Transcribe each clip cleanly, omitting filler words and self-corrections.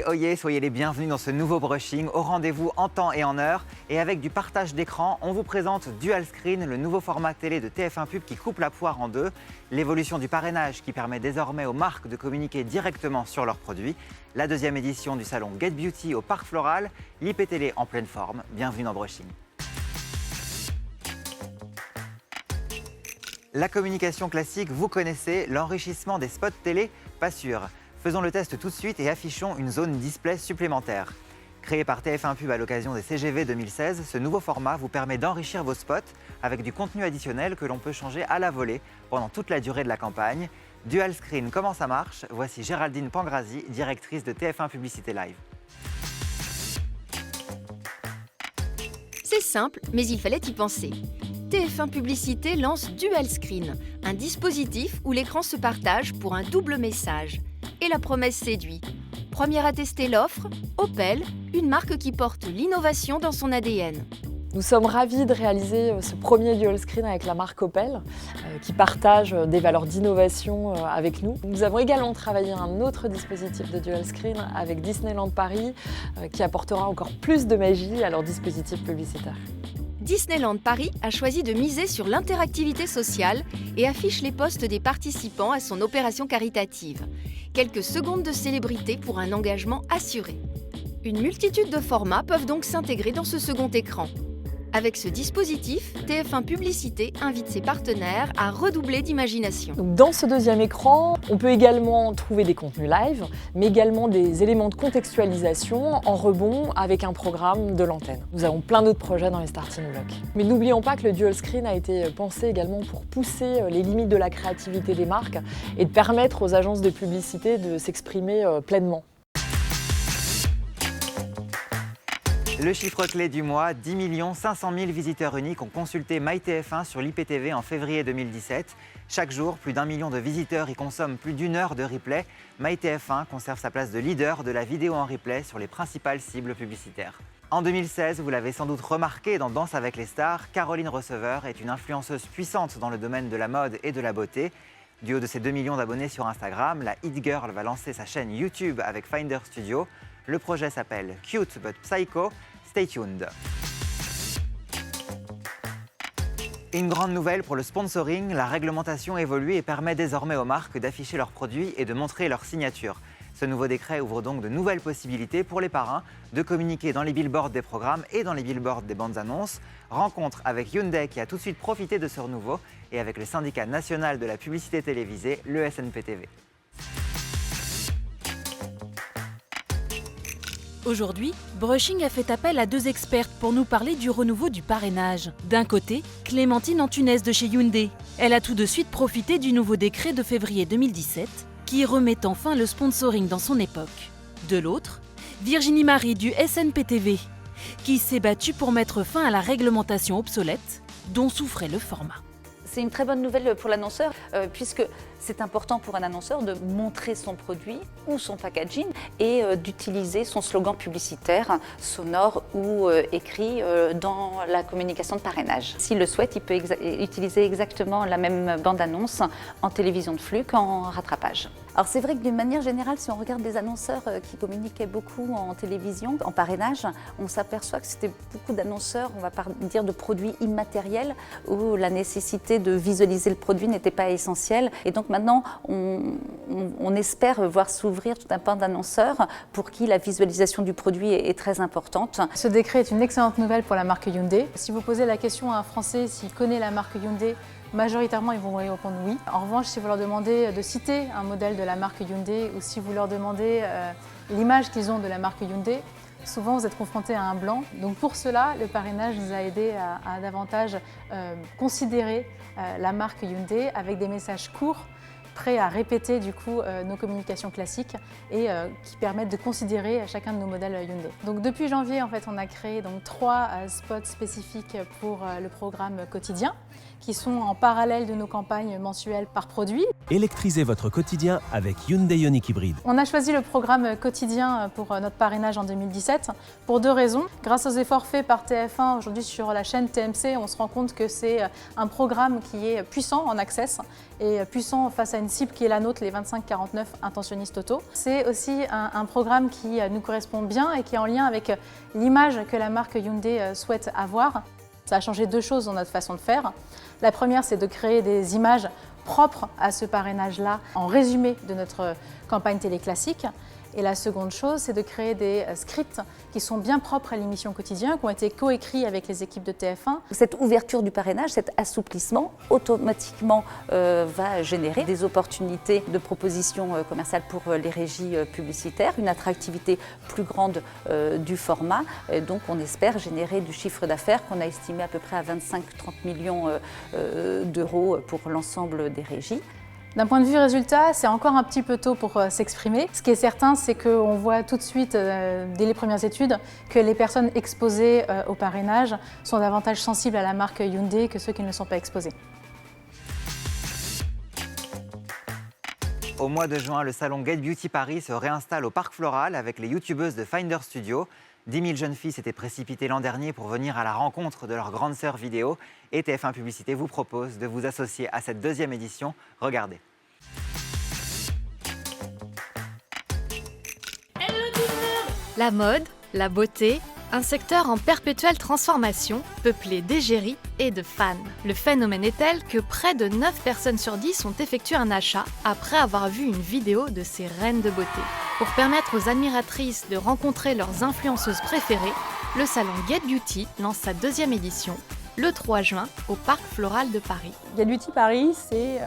oyez, soyez les bienvenus dans ce nouveau brushing, au rendez-vous en temps et en heure. Et avec du partage d'écran, on vous présente Dual Screen, le nouveau format télé de TF1 Pub qui coupe la poire en deux, l'évolution du parrainage qui permet désormais aux marques de communiquer directement sur leurs produits, la deuxième édition du salon Get Beauty au Parc Floral, l'IPTV en pleine forme. Bienvenue dans Brushing. La communication classique, vous connaissez, l'enrichissement des spots télé, pas sûr. Faisons le test tout de suite et affichons une zone display supplémentaire. Créé par TF1 Pub à l'occasion des CGV 2016, ce nouveau format vous permet d'enrichir vos spots avec du contenu additionnel que l'on peut changer à la volée pendant toute la durée de la campagne. Dual Screen, comment ça marche? Voici Géraldine Pangrazi, directrice de TF1 Publicité Live. C'est simple, mais il fallait y penser. TF1 Publicité lance Dual Screen, un dispositif où l'écran se partage pour un double message. Et la promesse séduit. Première à tester l'offre, Opel, une marque qui porte l'innovation dans son ADN. Nous sommes ravis de réaliser ce premier Dual Screen avec la marque Opel, qui partage des valeurs d'innovation avec nous. Nous avons également travaillé un autre dispositif de Dual Screen avec Disneyland Paris, qui apportera encore plus de magie à leur dispositif publicitaire. Disneyland Paris a choisi de miser sur l'interactivité sociale et affiche les posts des participants à son opération caritative. Quelques secondes de célébrité pour un engagement assuré. Une multitude de formats peuvent donc s'intégrer dans ce second écran. Avec ce dispositif, TF1 Publicité invite ses partenaires à redoubler d'imagination. Dans ce deuxième écran, on peut également trouver des contenus live, mais également des éléments de contextualisation en rebond avec un programme de l'antenne. Nous avons plein d'autres projets dans les starting blocks. Mais n'oublions pas que le Dual Screen a été pensé également pour pousser les limites de la créativité des marques et de permettre aux agences de publicité de s'exprimer pleinement. Le chiffre clé du mois, 10 500 000 visiteurs uniques ont consulté MyTF1 sur l'IPTV en février 2017. Chaque jour, plus d'1 million de visiteurs y consomment plus d'1 heure de replay. MyTF1 conserve sa place de leader de la vidéo en replay sur les principales cibles publicitaires. En 2016, vous l'avez sans doute remarqué dans Danse avec les stars, Caroline Receveur est une influenceuse puissante dans le domaine de la mode et de la beauté. Du haut de ses 2 millions d'abonnés sur Instagram, la Hit Girl va lancer sa chaîne YouTube avec Finder Studio. Le projet s'appelle Cute but Psycho. Stay tuned. Une grande nouvelle pour le sponsoring, la réglementation évolue et permet désormais aux marques d'afficher leurs produits et de montrer leur signature. Ce nouveau décret ouvre donc de nouvelles possibilités pour les parrains de communiquer dans les billboards des programmes et dans les billboards des bandes annonces. Rencontre avec Hyundai qui a tout de suite profité de ce renouveau et avec le syndicat national de la publicité télévisée, le SNPTV. Aujourd'hui, Brushing a fait appel à deux expertes pour nous parler du renouveau du parrainage. D'un côté, Clémentine Antunes de chez Hyundai. Elle a tout de suite profité du nouveau décret de février 2017 qui remet enfin le sponsoring dans son époque. De l'autre, Virginie Marie du SNPTV qui s'est battue pour mettre fin à la réglementation obsolète dont souffrait le format. C'est une très bonne nouvelle pour l'annonceur puisque c'est important pour un annonceur de montrer son produit ou son packaging et d'utiliser son slogan publicitaire sonore ou écrit dans la communication de parrainage. S'il le souhaite, il peut utiliser exactement la même bande-annonce en télévision de flux qu'en rattrapage. Alors c'est vrai que d'une manière générale, si on regarde des annonceurs qui communiquaient beaucoup en télévision, en parrainage, on s'aperçoit que c'était beaucoup d'annonceurs, on va pas dire de produits immatériels, où la nécessité de visualiser le produit n'était pas essentielle. Et donc maintenant, on espère voir s'ouvrir tout un pan d'annonceurs pour qui la visualisation du produit est très importante. Ce décret est une excellente nouvelle pour la marque Hyundai. Si vous posez la question à un Français s'il connaît la marque Hyundai, majoritairement, ils vont vous répondre oui. En revanche, si vous leur demandez de citer un modèle de la marque Hyundai ou si vous leur demandez l'image qu'ils ont de la marque Hyundai, souvent vous êtes confronté à un blanc. Donc pour cela, le parrainage nous a aidé à davantage considérer la marque Hyundai avec des messages courts, prêts à répéter du coup nos communications classiques et qui permettent de considérer chacun de nos modèles Hyundai. Donc depuis janvier, en fait, on a créé donc 3 spots spécifiques pour le programme quotidien qui sont en parallèle de nos campagnes mensuelles par produit. Électrisez votre quotidien avec Hyundai Ioniq Hybrid. On a choisi le programme quotidien pour notre parrainage en 2017 pour 2 raisons. Grâce aux efforts faits par TF1 aujourd'hui sur la chaîne TMC, on se rend compte que c'est un programme qui est puissant en access et puissant face à une une cible qui est la nôtre, les 25-49 intentionnistes auto. C'est aussi un programme qui nous correspond bien et qui est en lien avec l'image que la marque Hyundai souhaite avoir. Ça a changé deux choses dans notre façon de faire. La première, c'est de créer des images propres à ce parrainage-là, en résumé de notre campagne télé classique. Et la seconde chose, c'est de créer des scripts qui sont bien propres à l'émission Quotidien, qui ont été coécrits avec les équipes de TF1. Cette ouverture du parrainage, cet assouplissement, automatiquement va générer des opportunités de propositions commerciales pour les régies publicitaires, une attractivité plus grande du format. Et donc on espère générer du chiffre d'affaires qu'on a estimé à peu près à 25-30 millions d'euros pour l'ensemble des régies. D'un point de vue résultat, c'est encore un petit peu tôt pour s'exprimer. Ce qui est certain, c'est qu'on voit tout de suite, dès les premières études, que les personnes exposées au parrainage sont davantage sensibles à la marque Hyundai que ceux qui ne sont pas exposés. Au mois de juin, le salon Get Beauty Paris se réinstalle au Parc Floral avec les youtubeuses de Finder Studio. 10 000 jeunes filles s'étaient précipitées l'an dernier pour venir à la rencontre de leur grande sœur vidéo. Et TF1 Publicité vous propose de vous associer à cette deuxième édition. Regardez. La mode, la beauté, un secteur en perpétuelle transformation, peuplé d'égéries et de fans. Le phénomène est tel que près de 9 personnes sur 10 ont effectué un achat après avoir vu une vidéo de ces reines de beauté. Pour permettre aux admiratrices de rencontrer leurs influenceuses préférées, le salon Get Beauty lance sa deuxième édition le 3 juin au Parc Floral de Paris. Get Beauty Paris, c'est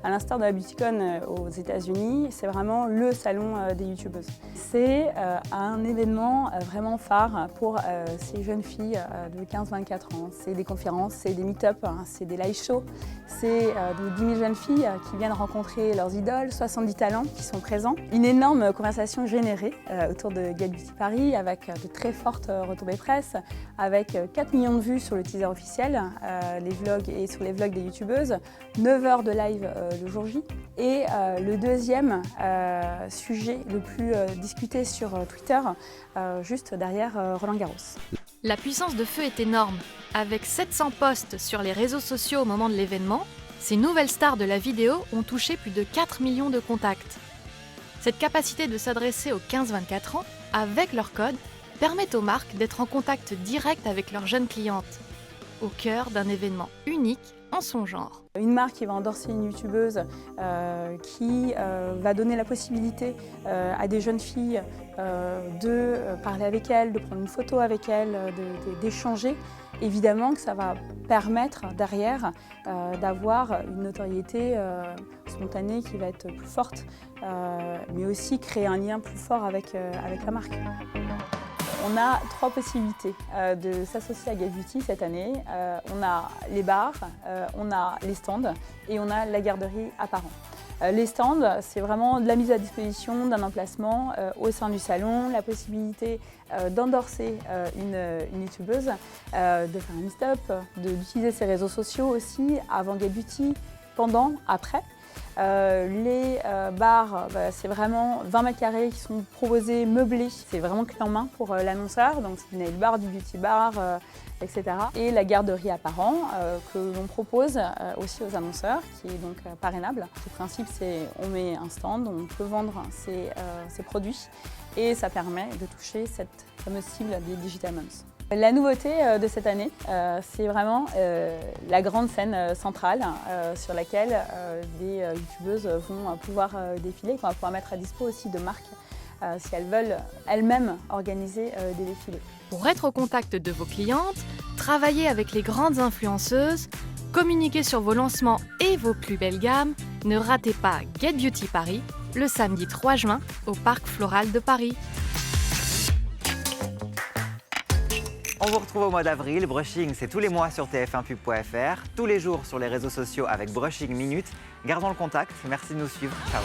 à l'instar de la BeautyCon aux États-Unis, c'est vraiment le salon des youtubeuses. C'est un événement vraiment phare pour ces jeunes filles de 15-24 ans. C'est des conférences, c'est des meet-up, c'est des live shows. C'est 10 000 jeunes filles qui viennent rencontrer leurs idoles, 70 talents qui sont présents. Une énorme conversation générée autour de Get Beauty Paris avec de très fortes retombées presse, avec 4 millions de vues sur le teaser officiel, les vlogs et sur les vlogs des youtubeuses, 9 heures de live le jour J. Et le deuxième sujet le plus discuté sur Twitter, juste derrière Roland Garros. La puissance de feu est énorme. Avec 700 posts sur les réseaux sociaux au moment de l'événement, ces nouvelles stars de la vidéo ont touché plus de 4 millions de contacts. Cette capacité de s'adresser aux 15-24 ans, avec leur code, permet aux marques d'être en contact direct avec leurs jeunes clientes, au cœur d'un événement unique en son genre. Une marque qui va endorser une youtubeuse, qui va donner la possibilité à des jeunes filles de parler avec elle, de prendre une photo avec elle, d'échanger. Évidemment que ça va permettre derrière d'avoir une notoriété spontanée qui va être plus forte, mais aussi créer un lien plus fort avec la marque. On a 3 possibilités de s'associer à Get Beauty cette année. On a les bars, on a les stands et on a la garderie apparent. Les stands, c'est vraiment de la mise à disposition d'un emplacement au sein du salon, la possibilité d'endorser une youtubeuse, de faire un meet-up, d'utiliser ses réseaux sociaux aussi avant Get Beauty, pendant, après. Les bars, c'est vraiment 20 mètres carrés qui sont proposés, meublés. C'est vraiment clé en main pour l'annonceur, donc c'est du nail bar, du beauty bar, etc. Et la garderie apparent que l'on propose aussi aux annonceurs, qui est donc parrainable. Le principe, c'est on met un stand, on peut vendre ses produits et ça permet de toucher cette fameuse cible des Digital Moms. La nouveauté de cette année, c'est vraiment la grande scène centrale sur laquelle des youtubeuses vont pouvoir défiler, qu'on va pouvoir mettre à dispo aussi de marques si elles veulent elles-mêmes organiser des défilés. Pour être au contact de vos clientes, travailler avec les grandes influenceuses, communiquer sur vos lancements et vos plus belles gammes, ne ratez pas Get Beauty Paris le samedi 3 juin au Parc Floral de Paris. On vous retrouve au mois d'avril. Brushing, c'est tous les mois sur tf1pub.fr, tous les jours sur les réseaux sociaux avec Brushing Minute. Gardons le contact. Merci de nous suivre. Ciao.